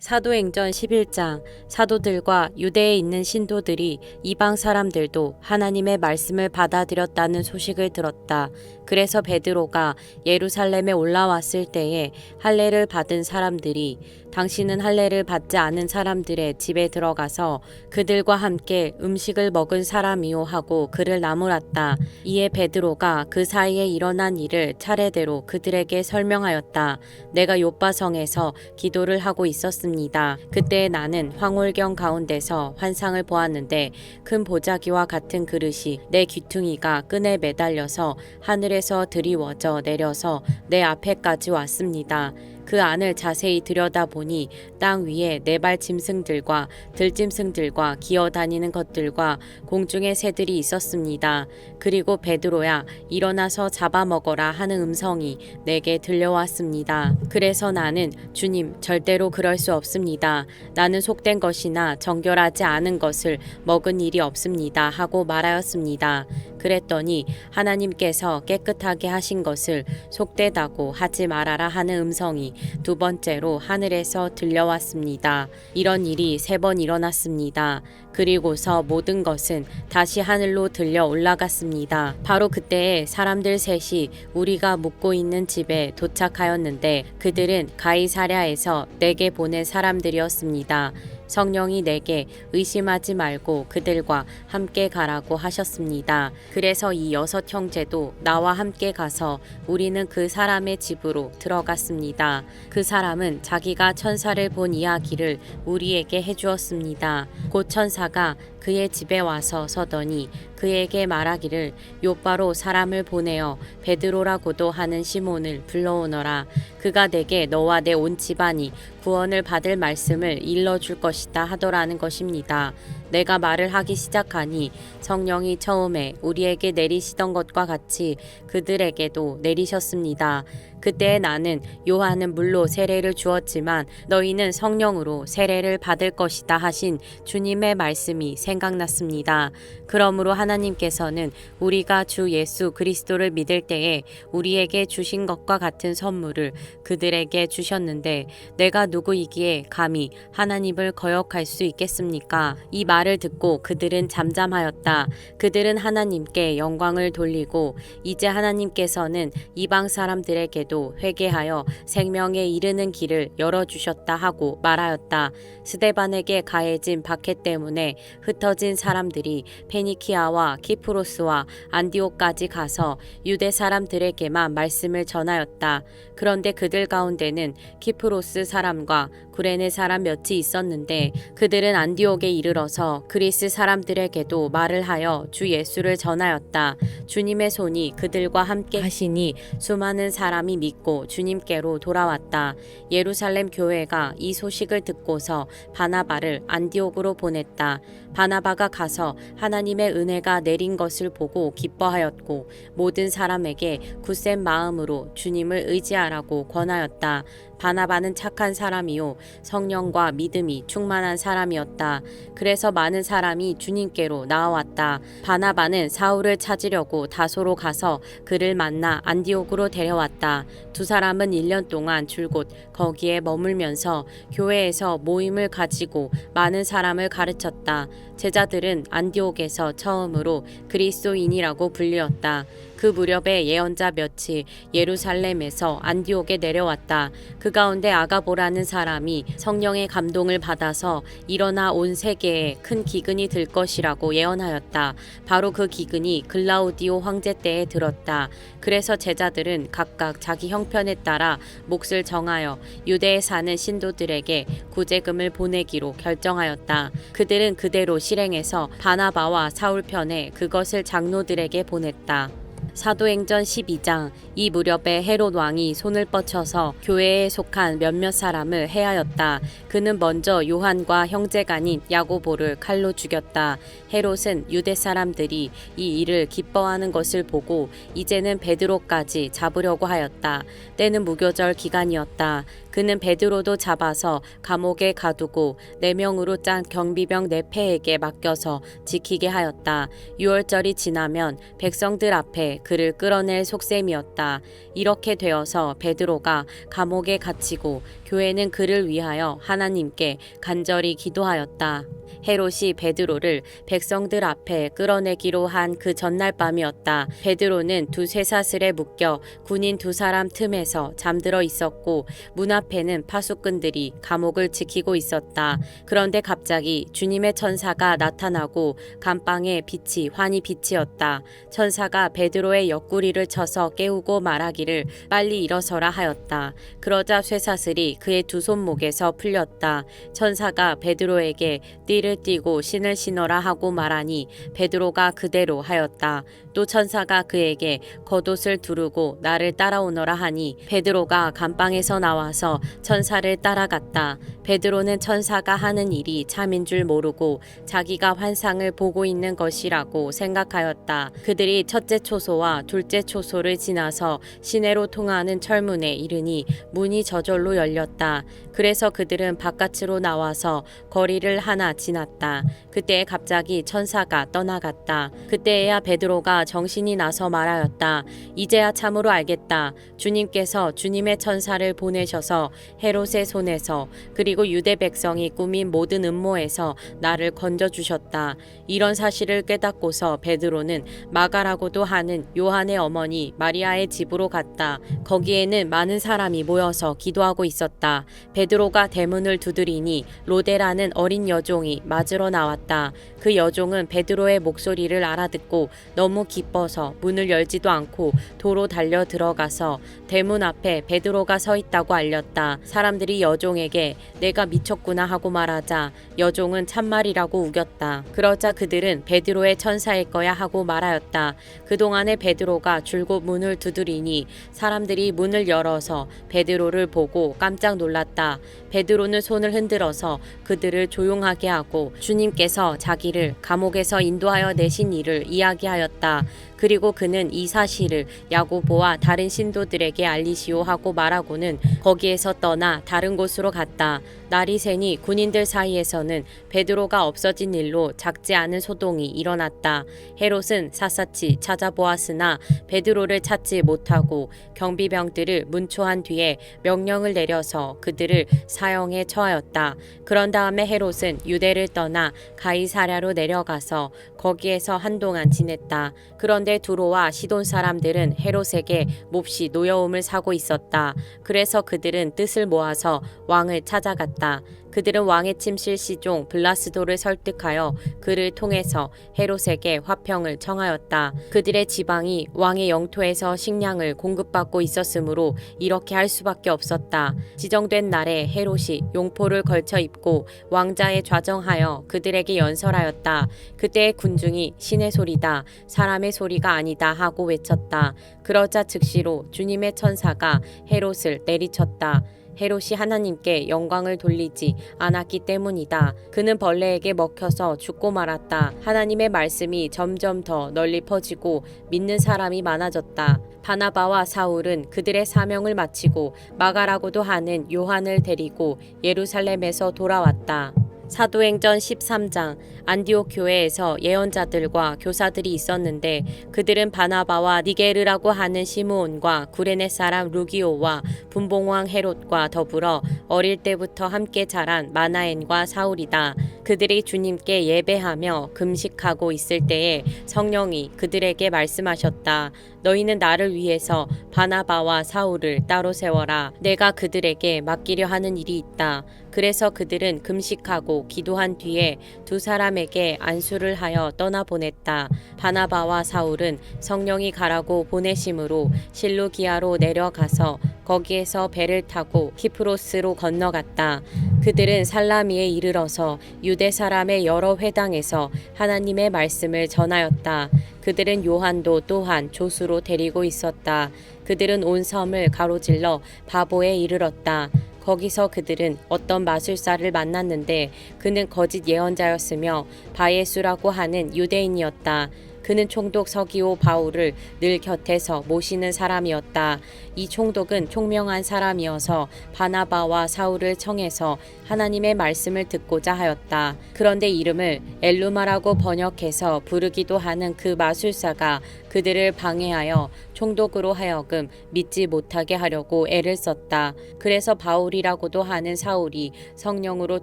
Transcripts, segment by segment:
사도행전 11장. 사도들과 유대에 있는 신도들이 이방 사람들도 하나님의 말씀을 받아들였다는 소식을 들었다. 그래서 베드로가 예루살렘에 올라왔을 때에 할례를 받은 사람들이 당신은 할례를 받지 않은 사람들의 집에 들어가서 그들과 함께 음식을 먹은 사람이요 하고 그를 나무랐다. 이에 베드로가 그 사이에 일어난 일을 차례대로 그들에게 설명하였다. 내가 요바성에서 기도를 하고 있었습니다. 그때 나는 황홀경 가운데서 환상을 보았는데 큰 보자기와 같은 그릇이 내 귀퉁이가 끈에 매달려서 하늘에서 드리워져 내려서 내 앞에까지 왔습니다. 그 안을 자세히 들여다보니 땅 위에 네 발 짐승들과 들짐승들과 기어다니는 것들과 공중의 새들이 있었습니다. 그리고 베드로야 일어나서 잡아먹어라 하는 음성이 내게 들려왔습니다. 그래서 나는 주님 절대로 그럴 수 없습니다. 나는 속된 것이나 정결하지 않은 것을 먹은 일이 없습니다 하고 말하였습니다. 그랬더니 하나님께서 깨끗하게 하신 것을 속되다고 하지 말아라 하는 음성이 두 번째로 하늘에서 들려왔습니다. 이런 일이 3번 일어났습니다. 그리고서 모든 것은 다시 하늘로 들려 올라갔습니다. 바로 그때에 사람들 셋이 우리가 묵고 있는 집에 도착하였는데 그들은 가이사랴에서 내게 보낸 사람들이었습니다. 성령이 내게 의심하지 말고 그들과 함께 가라고 하셨습니다. 그래서 이 6 형제도 나와 함께 가서 우리는 그 사람의 집으로 들어갔습니다. 그 사람은 자기가 천사를 본 이야기를 우리에게 해주었습니다. 곧 천사가 그의 집에 와서 서더니 그에게 말하기를 요바로 사람을 보내어 베드로라고도 하는 시몬을 불러오너라. 그가 내게 너와 내 온 집안이 구원을 받을 말씀을 일러줄 것이다 하더라는 것입니다. 내가 말을 하기 시작하니 성령이 처음에 우리에게 내리시던 것과 같이 그들에게도 내리셨습니다. 그때 나는 요한은 물로 세례를 주었지만 너희는 성령으로 세례를 받을 것이다 하신 주님의 말씀이 생각났습니다. 그러므로 하나님께서는 우리가 주 예수 그리스도를 믿을 때에 우리에게 주신 것과 같은 선물을 그들에게 주셨는데 내가 누구이기에 감히 하나님을 거역할 수 있겠습니까? 이 말을 듣고 그들은 잠잠하였다. 그들은 하나님께 영광을 돌리고 이제 하나님께서는 이방 사람들에게도 회개하여 생명에 이르는 길을 열어주셨다 하고 말하였다. 스데반에게 가해진 박해 때문에 흩어진 사람들이 페니키아와 키프로스와 안디옥까지 가서 유대 사람들에게만 말씀을 전하였다. 그런데 그들 가운데는 키프로스 사람과 구레네 사람 몇이 있었는데 그들은 안디옥에 이르러서 그리스 사람들에게도 말을 하여 주 예수를 전하였다. 주님의 손이 그들과 함께 하시니 수많은 사람이 믿고 주님께로 돌아왔다. 예루살렘 교회가 이 소식을 듣고서 바나바를 안디옥으로 보냈다. 바나바가 가서 하나님의 은혜가 내린 것을 보고 기뻐하였고 모든 사람에게 굳센 마음으로 주님을 의지하라고 권하였다. 바나바는 착한 사람이요 성령과 믿음이 충만한 사람이었다. 그래서 많은 사람이 주님께로 나아왔다. 바나바는 사울을 찾으려고 다소로 가서 그를 만나 안디옥으로 데려왔다. 두 사람은 1년 동안 줄곧 거기에 머물면서 교회에서 모임을 가지고 많은 사람을 가르쳤다. 제자들은 안디옥에서 처음으로 그리스도인이라고 불리었다. 그 무렵에 예언자 몇이 예루살렘에서 안디옥에 내려왔다. 그 가운데 아가보라는 사람이 성령의 감동을 받아서 일어나 온 세계에 큰 기근이 들 것이라고 예언하였다. 바로 그 기근이 글라우디오 황제 때에 들었다. 그래서 제자들은 각각 자기 형편에 따라 몫을 정하여 유대에 사는 신도들에게 구제금을 보내기로 결정하였다. 그들은 그대로 실행해서 바나바와 사울 편에 그것을 장로들에게 보냈다. 사도행전 12장. 이 무렵에 헤롯 왕이 손을 뻗쳐서 교회에 속한 몇몇 사람을 해하였다. 그는 먼저 요한과 형제간인 야고보를 칼로 죽였다. 헤롯은 유대 사람들이 이 일을 기뻐하는 것을 보고 이제는 베드로까지 잡으려고 하였다. 때는 무교절 기간이었다. 그는 베드로도 잡아서 감옥에 가두고 4명으로 짠 경비병 4패에게 맡겨서 지키게 하였다. 6월절이 지나면 백성들 앞에 그를 끌어낼 속셈이었다. 이렇게 되어서 베드로가 감옥에 갇히고 교회는 그를 위하여 하나님께 간절히 기도하였다. 헤롯이 베드로를 백성들 앞에 끌어내기로 한 그 전날 밤이었다. 베드로는 두 쇠사슬에 묶여 군인 두 사람 틈에서 잠들어 있었고 문 앞에는 파수꾼들이 감옥을 지키고 있었다. 그런데 갑자기 주님의 천사가 나타나고 감방에 빛이 환히 비치었다. 천사가 베드로의 옆구리를 쳐서 깨우고 말하기를 빨리 일어서라 하였다. 그러자 쇠사슬이 그의 두 손목에서 풀렸다. 천사가 베드로에게 띠를 띠고 신을 신어라 하고 말하니 베드로가 그대로 하였다. 또 천사가 그에게 겉옷을 두르고 나를 따라오너라 하니 베드로가 감방에서 나와서 천사를 따라갔다. 베드로는 천사가 하는 일이 참인 줄 모르고 자기가 환상을 보고 있는 것이라고 생각하였다. 그들이 첫째 초소와 둘째 초소를 지나서 시내로 통하는 철문에 이르니 문이 저절로 열렸다. 그래서 그들은 바깥으로 나와서 거리를 하나 지났다. 그때 갑자기 천사가 떠나갔다. 그때에야 베드로가 정신이 나서 말하였다. 이제야 참으로 알겠다. 주님께서 주님의 천사를 보내셔서 헤롯의 손에서 그리고 유대 백성이 꾸민 모든 음모에서 나를 건져주셨다. 이런 사실을 깨닫고서 베드로는 마가라고도 하는 요한의 어머니 마리아의 집으로 갔다. 거기에는 많은 사람이 모여서 기도하고 있었다. 베드로가 대문을 두드리니 로데라는 어린 여종이 맞으러 나왔다. 그 여종은 베드로의 목소리를 알아듣고 너무 기뻐서 문을 열지도 않고 도로 달려 들어가서 대문 앞에 베드로가 서 있다고 알렸다. 사람들이 여종에게 내가 미쳤구나 하고 말하자 여종은 참말이라고 우겼다. 그러자 그들은 베드로의 천사일 거야 하고 말하였다. 그동안에 베드로가 줄곧 문을 두드리니 사람들이 문을 열어서 베드로를 보고 깜짝 놀랐다. 베드로는 손을 흔들어서 그들을 조용하게 하고 주님께서 자기를 감옥에서 인도하여 내신 일을 이야기하였다. 그리고 그는 이 사실을 야고보와 다른 신도들에게 알리시오 하고 말하고는 거기에서 떠나 다른 곳으로 갔다. 날이 새니 군인들 사이에서는 베드로가 없어진 일로 작지 않은 소동이 일어났다. 헤롯은 샅샅이 찾아보았으나 베드로를 찾지 못하고 경비병들을 문초한 뒤에 명령을 내려서 그들을 사형에 처하였다. 그런 다음에 헤롯은 유대를 떠나 가이사랴로 내려가서 거기에서 한동안 지냈다. 그런데 두로와 시돈 사람들은 헤롯에게 몹시 노여움을 사고 있었다. 그래서 그들은 뜻을 모아서 왕을 찾아갔다. 그들은 왕의 침실 시종 블라스도를 설득하여 그를 통해서 헤롯에게 화평을 청하였다. 그들의 지방이 왕의 영토에서 식량을 공급받고 있었으므로 이렇게 할 수밖에 없었다. 지정된 날에 헤롯이 용포를 걸쳐 입고 왕자에 좌정하여 그들에게 연설하였다. 그때의 군중이 신의 소리다, 사람의 소리가 아니다 하고 외쳤다. 그러자 즉시로 주님의 천사가 헤롯을 내리쳤다. 헤롯이 하나님께 영광을 돌리지 않았기 때문이다. 그는 벌레에게 먹혀서 죽고 말았다. 하나님의 말씀이 점점 더 널리 퍼지고 믿는 사람이 많아졌다. 바나바와 사울은 그들의 사명을 마치고 마가라고도 하는 요한을 데리고 예루살렘에서 돌아왔다. 사도행전 13장 안디옥 교회에서 예언자들과 교사들이 있었는데 그들은 바나바와 니게르라고 하는 시므온과 구레네 사람 루기오와 분봉왕 헤롯과 더불어 어릴 때부터 함께 자란 마나엔과 사울이다. 그들이 주님께 예배하며 금식하고 있을 때에 성령이 그들에게 말씀하셨다. 너희는 나를 위해서 바나바와 사울을 따로 세워라. 내가 그들에게 맡기려 하는 일이 있다. 그래서 그들은 금식하고 기도한 뒤에 두 사람에게 안수를 하여 떠나보냈다. 바나바와 사울은 성령이 가라고 보내심으로 실루기아로 내려가서 거기에서 배를 타고 키프로스로 건너갔다. 그들은 살라미에 이르러서 유대 사람의 여러 회당에서 하나님의 말씀을 전하였다. 그들은 요한도 또한 조수로 데리고 있었다. 그들은 온 섬을 가로질러 바보에 이르렀다. 거기서 그들은 어떤 마술사를 만났는데 그는 거짓 예언자였으며 바예수라고 하는 유대인이었다. 그는 총독 서기오 바울을 늘 곁에서 모시는 사람이었다. 이 총독은 총명한 사람이어서 바나바와 사울을 청해서 하나님의 말씀을 듣고자 하였다. 그런데 이름을 엘루마라고 번역해서 부르기도 하는 그 마술사가 그들을 방해하여 총독으로 하여금 믿지 못하게 하려고 애를 썼다. 그래서 바울이라고도 하는 사울이 성령으로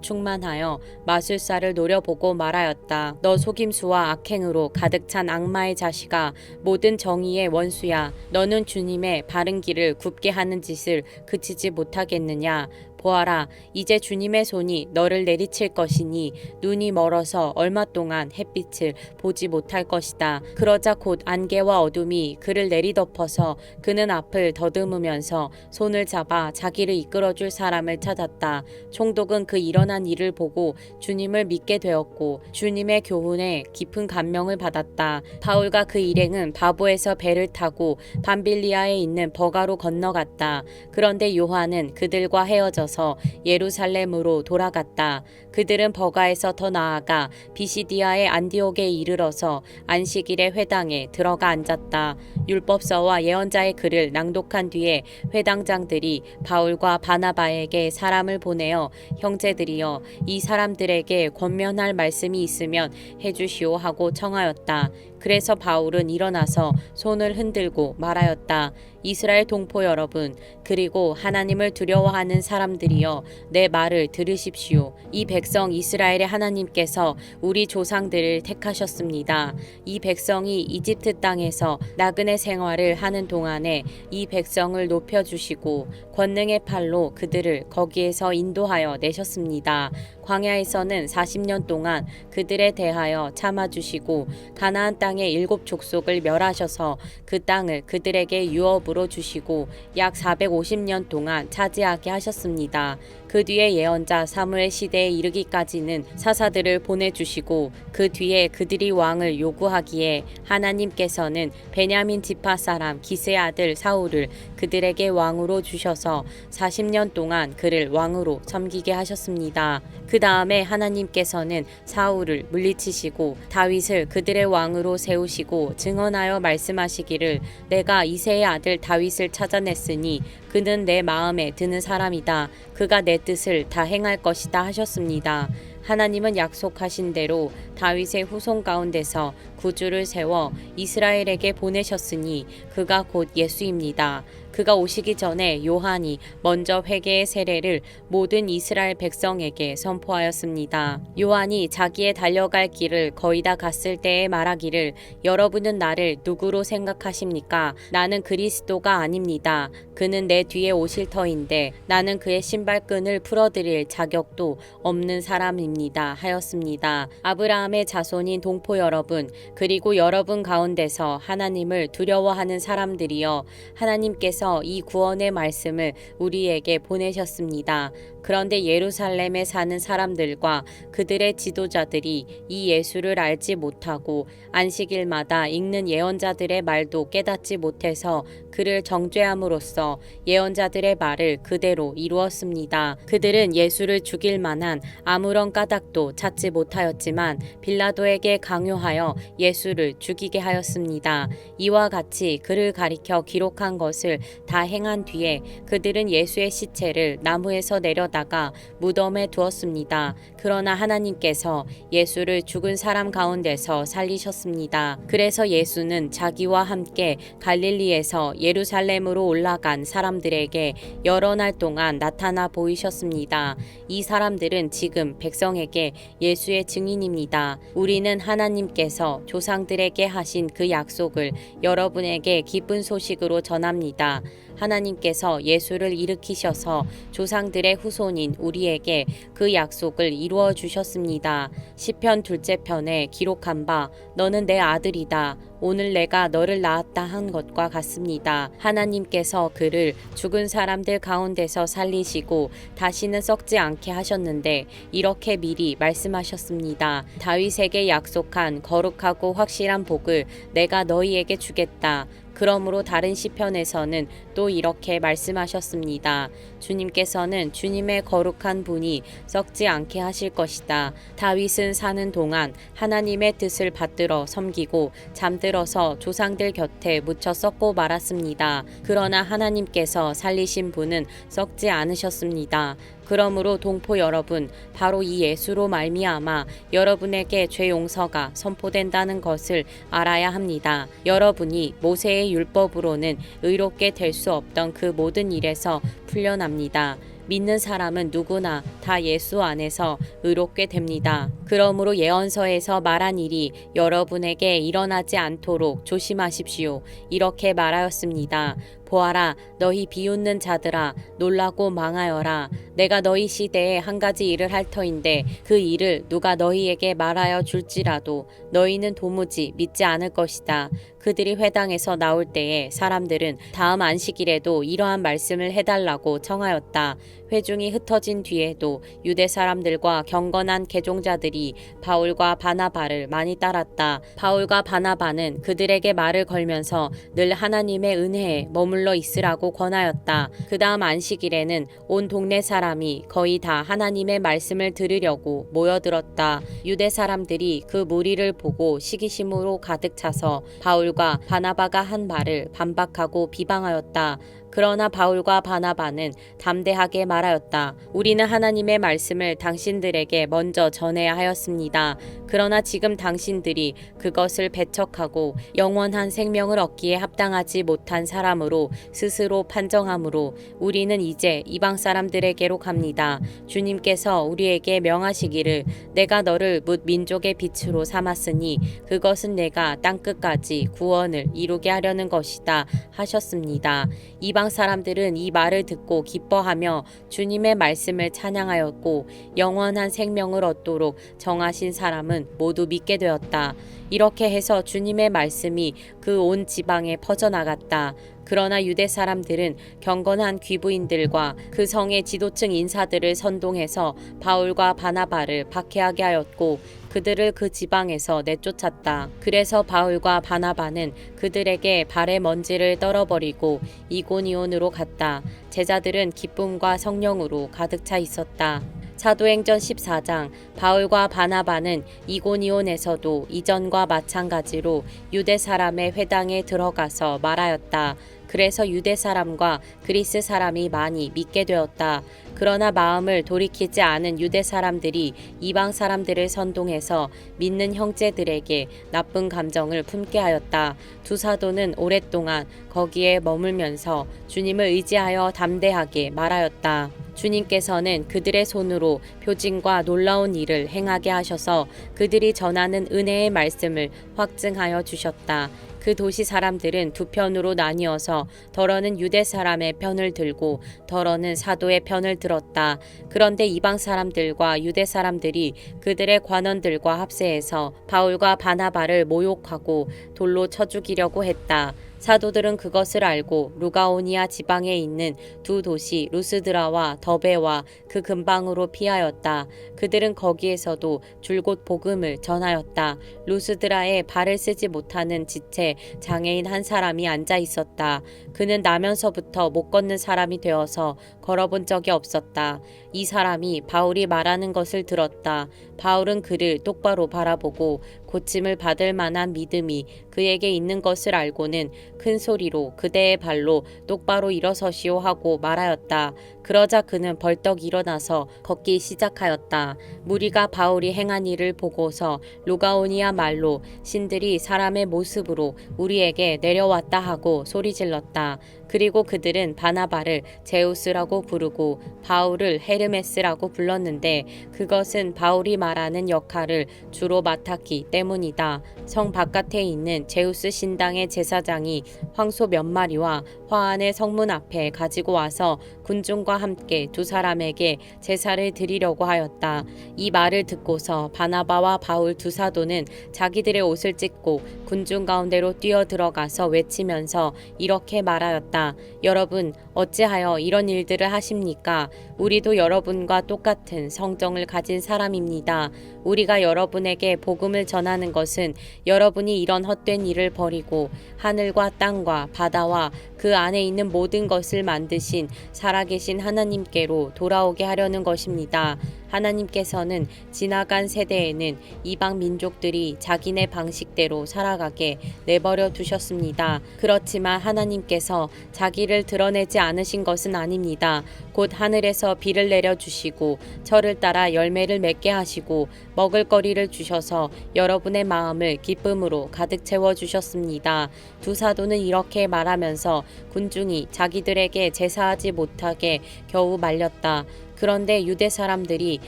충만하여 마술사를 노려보고 말하였다. 너 속임수와 악행으로 가득 찬 악마의 자식아, 모든 정의의 원수야. 너는 주님의 바른 길을 굽게 하는 짓을 그치지 못하겠느냐. 보아라, 이제 주님의 손이 너를 내리칠 것이니 눈이 멀어서 얼마 동안 햇빛을 보지 못할 것이다. 그러자 곧 안개와 어둠이 그를 내리덮어서 그는 앞을 더듬으면서 손을 잡아 자기를 이끌어줄 사람을 찾았다. 총독은 그 일어난 일을 보고 주님을 믿게 되었고 주님의 교훈에 깊은 감명을 받았다. 바울과 그 일행은 바보에서 배를 타고 밤빌리아에 있는 버가로 건너갔다. 그런데 요한은 그들과 헤어져서 예루살렘으로 돌아갔다. 그들은 버가에서 더 나아가 비시디아의 안디옥에 이르러서 안식일의 회당에 들어가 앉았다. 율법서와 예언자의 글을 낭독한 뒤에 회당장들이 바울과 바나바에게 사람을 보내어 형제들이여 이 사람들에게 권면할 말씀이 있으면 해주시오 하고 청하였다. 그래서 바울은 일어나서 손을 흔들고 말하였다. 이스라엘 동포 여러분, 그리고 하나님을 두려워하는 사람들이여 내 말을 들으십시오. 이 백성 이스라엘의 하나님께서 우리 조상들을 택하셨습니다. 이 백성이 이집트 땅에서 나그네 생활을 하는 동안에 이 백성을 높여주시고 권능의 팔로 그들을 거기에서 인도하여 내셨습니다. 광야에서는 40년 동안 그들에 대하여 참아주시고 가나안 땅의 7 족속을 멸하셔서 그 땅을 그들에게 유업으로 주시고 약 450년 동안 차지하게 하셨습니다. 그 뒤에 예언자 사무엘 시대에 이르기까지는 사사들을 보내주시고 그 뒤에 그들이 왕을 요구하기에 하나님께서는 베냐민 지파 사람 기스의 아들 사울을 그들에게 왕으로 주셔서 40년 동안 그를 왕으로 섬기게 하셨습니다. 그 다음에 하나님께서는 사울을 물리치시고 다윗을 그들의 왕으로 세우시고 증언하여 말씀하시기를 내가 이새의 아들 다윗을 찾아냈으니 그는 내 마음에 드는 사람이다. 그가 내 뜻을 다 행할 것이다 하셨습니다. 하나님은 약속하신 대로 다윗의 후손 가운데서 구주를 세워 이스라엘에게 보내셨으니 그가 곧 예수입니다. 그가 오시기 전에 요한이 먼저 회개의 세례를 모든 이스라엘 백성에게 선포하였습니다. 요한이 자기의 달려갈 길을 거의 다 갔을 때에 말하기를 여러분은 나를 누구로 생각하십니까? 나는 그리스도가 아닙니다. 그는 내 뒤에 오실 터인데 나는 그의 신발끈을 풀어드릴 자격도 없는 사람입니다 하였습니다. 아브라함의 자손인 동포 여러분, 그리고 여러분 가운데서 하나님을 두려워하는 사람들이여, 하나님께서 이 구원의 말씀을 우리에게 보내셨습니다. 그런데 예루살렘에 사는 사람들과 그들의 지도자들이 이 예수를 알지 못하고 안식일마다 읽는 예언자들의 말도 깨닫지 못해서 그를 정죄함으로써 예언자들의 말을 그대로 이루었습니다. 그들은 예수를 죽일 만한 아무런 까닭도 찾지 못하였지만 빌라도에게 강요하여 예수를 죽이게 하였습니다. 이와 같이 그를 가리켜 기록한 것을 다 행한 뒤에 그들은 예수의 시체를 나무에서 내려다가 무덤에 두었습니다. 그러나 하나님께서 예수를 죽은 사람 가운데서 살리셨습니다. 그래서 예수는 자기와 함께 갈릴리에서 예루살렘으로 올라간 사람들에게 여러 날 동안 나타나 보이셨습니다. 이 사람들은 지금 백성에게 예수의 증인입니다. 우리는 하나님께서 조상들에게 하신 그 약속을 여러분에게 기쁜 소식으로 전합니다. 하나님께서 예수를 일으키셔서 조상들의 후손인 우리에게 그 약속을 이루어 주셨습니다. 시편 2째 편에 기록한 바 너는 내 아들이다. 오늘 내가 너를 낳았다 한 것과 같습니다. 하나님께서 그를 죽은 사람들 가운데서 살리시고 다시는 썩지 않게 하셨는데 이렇게 미리 말씀하셨습니다. 다윗에게 약속한 거룩하고 확실한 복을 내가 너희에게 주겠다. 그러므로 다른 시편에서는 또 이렇게 말씀하셨습니다. 주님께서는 주님의 거룩한 분이 썩지 않게 하실 것이다. 다윗은 사는 동안 하나님의 뜻을 받들어 섬기고 잠들어서 조상들 곁에 묻혀 썩고 말았습니다. 그러나 하나님께서 살리신 분은 썩지 않으셨습니다. 그러므로 동포 여러분, 바로 이 예수로 말미암아 여러분에게 죄 용서가 선포된다는 것을 알아야 합니다. 여러분이 모세의 율법으로는 의롭게 될 수 없던 그 모든 일에서 풀려납니다. 믿는 사람은 누구나 다 예수 안에서 의롭게 됩니다. 그러므로 예언서에서 말한 일이 여러분에게 일어나지 않도록 조심하십시오. 이렇게 말하였습니다. 보아라, 너희 비웃는 자들아, 놀라고 망하여라. 내가 너희 시대에 한 가지 일을 할 터인데 그 일을 누가 너희에게 말하여 줄지라도 너희는 도무지 믿지 않을 것이다. 그들이 회당에서 나올 때에 사람들은 다음 안식일에도 이러한 말씀을 해달라고 청하였다. 회중이 흩어진 뒤에도 유대 사람들과 경건한 개종자들이 바울과 바나바를 많이 따랐다. 바울과 바나바는 그들에게 말을 걸면서 늘 하나님의 은혜에 머물러 있으라고 권하였다. 그 다음 안식일에는 온 동네 사람이 거의 다 하나님의 말씀을 들으려고 모여들었다. 유대 사람들이 그 무리를 보고 시기심으로 가득 차서 바울과 바나바가 한 말을 반박하고 비방하였다. 그러나 바울과 바나바는 담대하게 말하였다. 우리는 하나님의 말씀을 당신들에게 먼저 전해야 하였습니다. 그러나 지금 당신들이 그것을 배척하고 영원한 생명을 얻기에 합당하지 못한 사람으로 스스로 판정하므로 우리는 이제 이방 사람들에게로 갑니다. 주님께서 우리에게 명하시기를 내가 너를 뭇 민족의 빛으로 삼았으니 그것은 내가 땅끝까지 구원을 이루게 하려는 것이다 하셨습니다. 이방 사람들은 이 말을 듣고 기뻐하며 주님의 말씀을 찬양하였고 영원한 생명을 얻도록 정하신 사람은 모두 믿게 되었다. 이렇게 해서 주님의 말씀이 그 온 지방에 퍼져나갔다. 그러나 유대 사람들은 경건한 귀부인들과 그 성의 지도층 인사들을 선동해서 바울과 바나바를 박해하게 하였고 그들을 그 지방에서 내쫓았다. 그래서 바울과 바나바는 그들에게 발의 먼지를 떨어버리고 이고니온으로 갔다. 제자들은 기쁨과 성령으로 가득 차 있었다. 사도행전 14장 바울과 바나바는 이고니온에서도 이전과 마찬가지로 유대 사람의 회당에 들어가서 말하였다. 그래서 유대 사람과 그리스 사람이 많이 믿게 되었다. 그러나 마음을 돌이키지 않은 유대 사람들이 이방 사람들을 선동해서 믿는 형제들에게 나쁜 감정을 품게 하였다. 두 사도는 오랫동안 거기에 머물면서 주님을 의지하여 담대하게 말하였다. 주님께서는 그들의 손으로 표징과 놀라운 일을 행하게 하셔서 그들이 전하는 은혜의 말씀을 확증하여 주셨다. 그 도시 사람들은 두 편으로 나뉘어서 더러는 유대 사람의 편을 들고 더러는 사도의 편을 들었다. 그런데 이방 사람들과 유대 사람들이 그들의 관원들과 합세해서 바울과 바나바를 모욕하고 돌로 쳐 죽이려고 했다. 사도들은 그것을 알고 루가오니아 지방에 있는 두 도시 루스드라와 더베와 그 근방으로 피하였다. 그들은 거기에서도 줄곧 복음을 전하였다. 루스드라에 발을 쓰지 못하는 지체 장애인 한 사람이 앉아 있었다. 그는 나면서부터 못 걷는 사람이 되어서 걸어본 적이 없었다. 이 사람이 바울이 말하는 것을 들었다. 바울은 그를 똑바로 바라보고 고침을 받을 만한 믿음이 그에게 있는 것을 알고는 큰 소리로 그대의 발로 똑바로 일어서시오 하고 말하였다. 그러자 그는 벌떡 일어나서 걷기 시작하였다. 무리가 바울이 행한 일을 보고서 루가오니아 말로 신들이 사람의 모습으로 우리에게 내려왔다 하고 소리질렀다. 그리고 그들은 바나바를 제우스라고 부르고 바울을 헤르메스라고 불렀는데 그것은 바울이 말하는 역할을 주로 맡았기 때문이다. 성 바깥에 있는 제우스 신당의 제사장이 황소 몇 마리와 화환의 성문 앞에 가지고 와서 군중과 함께 두 사람에게 제사를 드리려고 하였다. 이 말을 듣고서 바나바와 바울 두 사도는 자기들의 옷을 찢고 군중 가운데로 뛰어 들어가서 외치면서 이렇게 말하였다. 말했다. 여러분, 어찌하여 이런 일들을 하십니까? 우리도 여러분과 똑같은 성정을 가진 사람입니다. 우리가 여러분에게 복음을 전하는 것은 여러분이 이런 헛된 일을 버리고 하늘과 땅과 바다와 그 안에 있는 모든 것을 만드신 살아계신 하나님께로 돌아오게 하려는 것입니다. 하나님께서는 지나간 세대에는 이방 민족들이 자기네 방식대로 살아가게 내버려 두셨습니다. 그렇지만 하나님께서 자기를 드러내지 않으신 것은 아닙니다. 곧 하늘에서 비를 내려주시고 철을 따라 열매를 맺게 하시고 먹을거리를 주셔서 여러분의 마음을 기쁨으로 가득 채워주셨습니다. 두 사도는 이렇게 말하면서 군중이 자기들에게 제사하지 못하게 겨우 말렸다. 그런데 유대 사람들이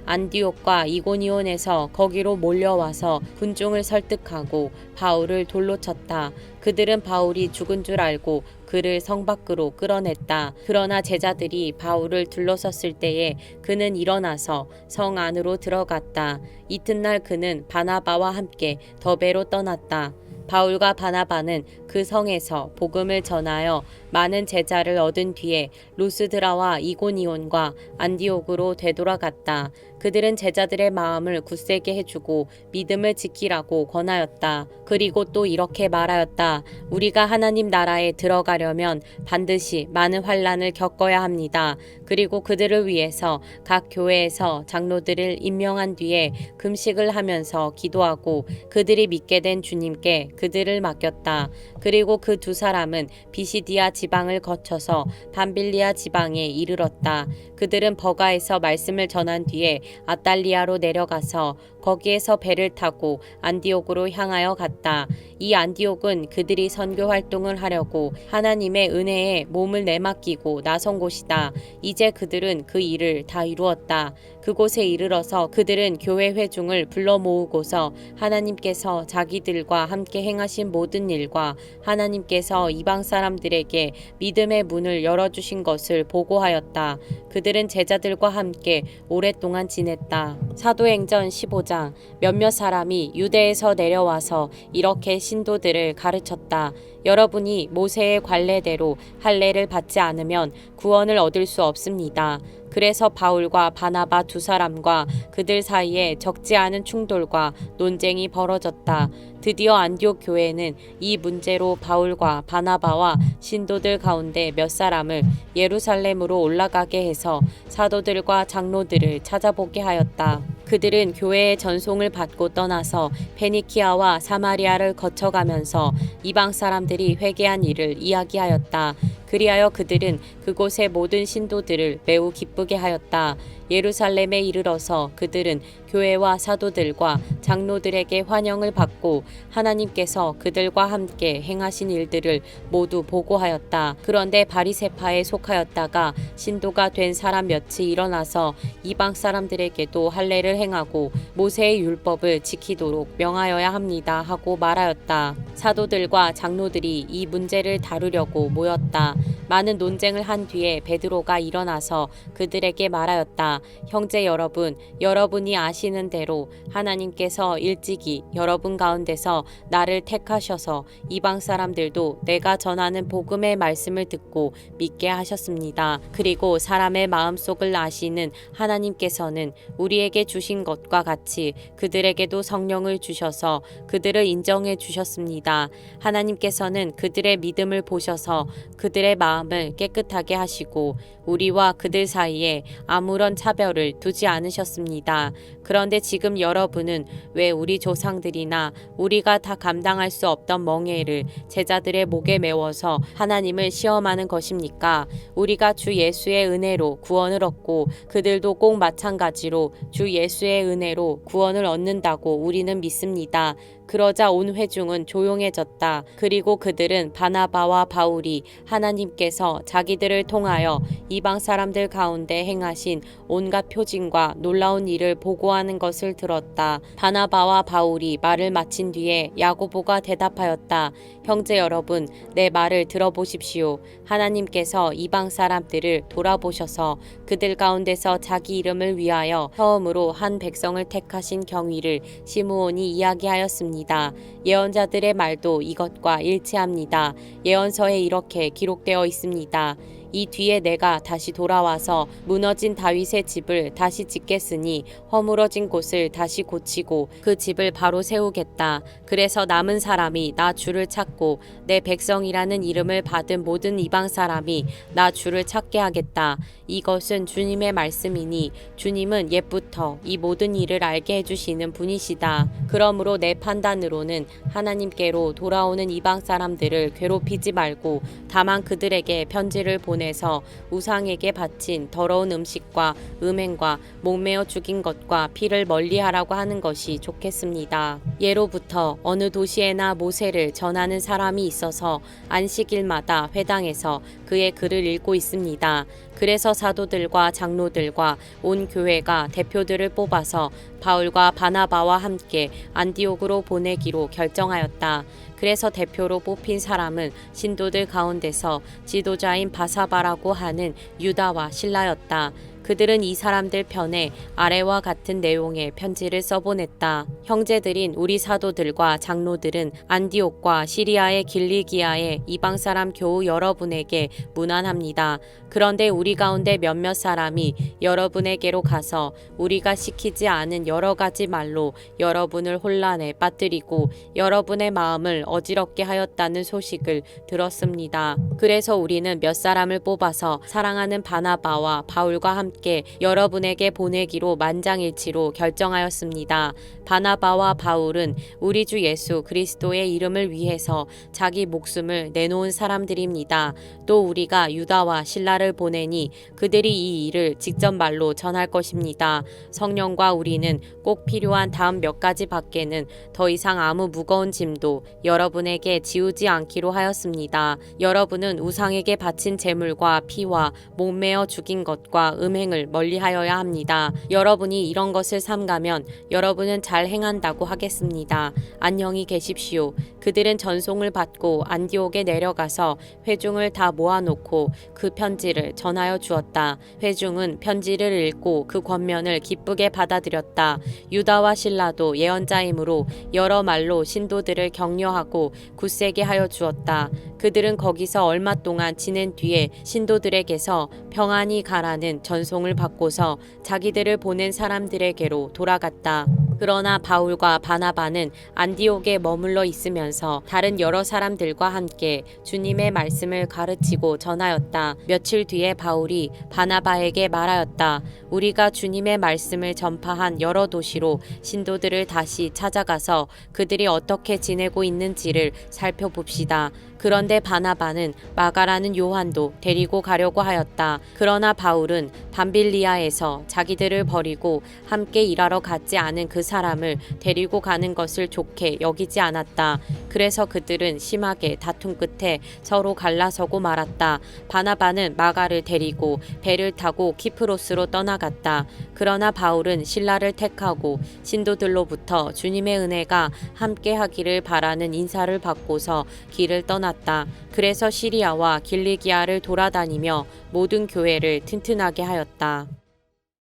안디옥과 이고니온에서 거기로 몰려와서 군중을 설득하고 바울을 돌로 쳤다. 그들은 바울이 죽은 줄 알고 그를 성 밖으로 끌어냈다. 그러나 제자들이 바울을 둘러섰을 때에 그는 일어나서 성 안으로 들어갔다. 이튿날 그는 바나바와 함께 더베로 떠났다. 바울과 바나바는 그 성에서 복음을 전하여 많은 제자를 얻은 뒤에 루스드라와 이고니온과 안디옥으로 되돌아갔다. 그들은 제자들의 마음을 굳세게 해주고 믿음을 지키라고 권하였다. 그리고 또 이렇게 말하였다. 우리가 하나님 나라에 들어가려면 반드시 많은 환난을 겪어야 합니다. 그리고 그들을 위해서 각 교회에서 장로들을 임명한 뒤에 금식을 하면서 기도하고 그들이 믿게 된 주님께 그들을 맡겼다. 그리고 그 두 사람은 비시디아 지방을 거쳐서 밤빌리아 지방에 이르렀다. 그들은 버가에서 말씀을 전한 뒤에 아달리아로 내려가서 거기에서 배를 타고 안디옥으로 향하여 갔다. 이 안디옥은 그들이 선교 활동을 하려고 하나님의 은혜에 몸을 내맡기고 나선 곳이다. 이제 그들은 그 일을 다 이루었다. 그곳에 이르러서 그들은 교회 회중을 불러 모으고서 하나님께서 자기들과 함께 행하신 모든 일과 하나님께서 이방 사람들에게 믿음의 문을 열어주신 것을 보고하였다. 그들은 제자들과 함께 오랫동안 지냈다. 사도행전 15장 몇몇 사람이 유대에서 내려와서 이렇게 신도들을 가르쳤다. 여러분이 모세의 관례대로 할례를 받지 않으면 구원을 얻을 수 없습니다. 그래서 바울과 바나바 두 사람과 그들 사이에 적지 않은 충돌과 논쟁이 벌어졌다. 드디어 안디옥 교회는 이 문제로 바울과 바나바와 신도들 가운데 몇 사람을 예루살렘으로 올라가게 해서 사도들과 장로들을 찾아보게 하였다. 그들은 교회의 전송을 받고 떠나서 페니키아와 사마리아를 거쳐가면서 이방 사람들이 회개한 일을 이야기하였다. 그리하여 그들은 그곳의 모든 신도들을 매우 기쁘게 하였다. 예루살렘에 이르러서 그들은 교회와 사도들과 장로들에게 환영을 받고 하나님께서 그들과 함께 행하신 일들을 모두 보고하였다. 그런데 바리새파에 속하였다가 신도가 된 사람 몇이 일어나서 이방 사람들에게도 할례를 행하고 모세의 율법을 지키도록 명하여야 합니다 하고 말하였다. 사도들과 장로들이 이 문제를 다루려고 모였다. 많은 논쟁을 한 뒤에 베드로가 일어나서 그들에게 말하였다. 형제 여러분, 여러분이 아시는 대로 하나님께서 일찍이 여러분 가운데서 나를 택하셔서 이방 사람들도 내가 전하는 복음의 말씀을 듣고 믿게 하셨습니다. 그리고 사람의 마음속을 아시는 하나님께서는 우리에게 주신 것과 같이 그들에게도 성령을 주셔서 그들을 인정해 주셨습니다. 하나님께서는 그들의 믿음을 보셔서 그들의 마음을 깨끗하게 하시고 우리와 그들 사이에 아무런 차별을 두지 않으셨습니다. 그런데 지금 여러분은 왜 우리 조상들이나 우리가 다 감당할 수 없던 멍에를 제자들의 목에 메워서 하나님을 시험하는 것입니까? 우리가 주 예수의 은혜로 구원을 얻고 그들도 꼭 마찬가지로 주 예수의 은혜로 구원을 얻는다고 우리는 믿습니다. 그러자 온 회중은 조용해졌다. 그리고 그들은 바나바와 바울이 하나님께서 자기들을 통하여 이방 사람들 가운데 행하신 온갖 표징과 놀라운 일을 보고하는 것을 들었다. 바나바와 바울이 말을 마친 뒤에 야고보가 대답하였다. 형제 여러분, 내 말을 들어보십시오. 하나님께서 이방 사람들을 돌아보셔서 그들 가운데서 자기 이름을 위하여 처음으로 한 백성을 택하신 경위를 시므온이 이야기하였습니다. 있습니다. 예언자들의 말도 이것과 일치합니다. 예언서에 이렇게 기록되어 있습니다. 이 뒤에 내가 다시 돌아와서 무너진 다윗의 집을 다시 짓겠으니 허물어진 곳을 다시 고치고 그 집을 바로 세우겠다. 그래서 남은 사람이 나 주를 찾고 내 백성이라는 이름을 받은 모든 이방 사람이 나 주를 찾게 하겠다. 이것은 주님의 말씀이니 주님은 옛부터 이 모든 일을 알게 해주시는 분이시다. 그러므로 내 판단으로는 하나님께로 돌아오는 이방 사람들을 괴롭히지 말고 다만 그들에게 편지를 보내서 우상에게 바친 더러운 음식과 음행과 목매어 죽인 것과 피를 멀리하라고 하는 것이 좋겠습니다. 예로부터 어느 도시에나 모세를 전하는 사람이 있어서 안식일마다 회당에서 그의 글을 읽고 있습니다. 그래서 사도들과 장로들과 온 교회가 대표들을 뽑아서 바울과 바나바와 함께 안디옥으로 보내기로 결정하였다. 그래서 대표로 뽑힌 사람은 신도들 가운데서 지도자인 바사바라고 하는 유다와 실라였다. 그들은 이 사람들 편에 아래와 같은 내용의 편지를 써보냈다. 형제들인 우리 사도들과 장로들은 안디옥과 시리아의 길리기아의 이방 사람 교우 여러분에게 문안합니다. 그런데 우리 가운데 몇몇 사람이 여러분에게로 가서 우리가 시키지 않은 여러 가지 말로 여러분을 혼란에 빠뜨리고 여러분의 마음을 어지럽게 하였다는 소식을 들었습니다. 그래서 우리는 몇 사람을 뽑아서 사랑하는 바나바와 바울과 함께 여러분에게 보내기로 만장일치로 결정하였습니다. 바나바와 바울은 우리 주 예수 그리스도의 이름을 위해서 자기 목숨을 내놓은 사람들입니다. 또 우리가 유다와 신라를 보내니 그들이 이 일을 직접 말로 전할 것입니다. 성령과 우리는 꼭 필요한 다음 몇 가지 밖에는 더 이상 아무 무거운 짐도 여러분에게 지우지 않기로 하였습니다. 여러분은 우상에게 바친 제물과 피와 목매어 죽인 것과 음행을 멀리하여야 합니다. 여러분이 이런 것을 삼가면 여러분은 잘 행한다고 하겠습니다. 안녕히 계십시오. 그들은 전송을 받고 안디옥에 내려가서 회중을 다 모아놓고 그 편지를 전하여 주었다. 회중은 편지를 읽고 그 권면을 기쁘게 받아들였다. 유다와 신라도 예언자이므로 여러 말로 신도들을 격려하고 굳세게 하여 주었다. 그들은 거기서 얼마 동안 지낸 뒤에 신도들에게서 평안히 가라는 전송을 받고서 자기들을 보낸 사람들에게로 돌아갔다. 그러나 바울과 바나바는 안디옥에 머물러 있으면서 다른 여러 사람들과 함께 주님의 말씀을 가르치고 전하였다. 며칠 뒤에 바울이 바나바에게 말하였다. 우리가 주님의 말씀을 전파한 여러 도시로 신도들을 다시 찾아가서 그들이 어떻게 지내고 있는지를 살펴봅시다. 그런데 바나바는 마가라는 요한도 데리고 가려고 하였다. 그러나 바울은 밤빌리아에서 자기들을 버리고 함께 일하러 갔지 않은 그 사람을 데리고 가는 것을 좋게 여기지 않았다. 그래서 그들은 심하게 다툰 끝에 서로 갈라서고 말았다. 바나바는 마가를 데리고 배를 타고 키프로스로 떠나갔다. 그러나 바울은 신라를 택하고 신도들로부터 주님의 은혜가 함께 하기를 바라는 인사를 받고서 길을 떠났다. 그래서 시리아와 길리기아를 돌아다니며 모든 교회를 튼튼하게 하였다.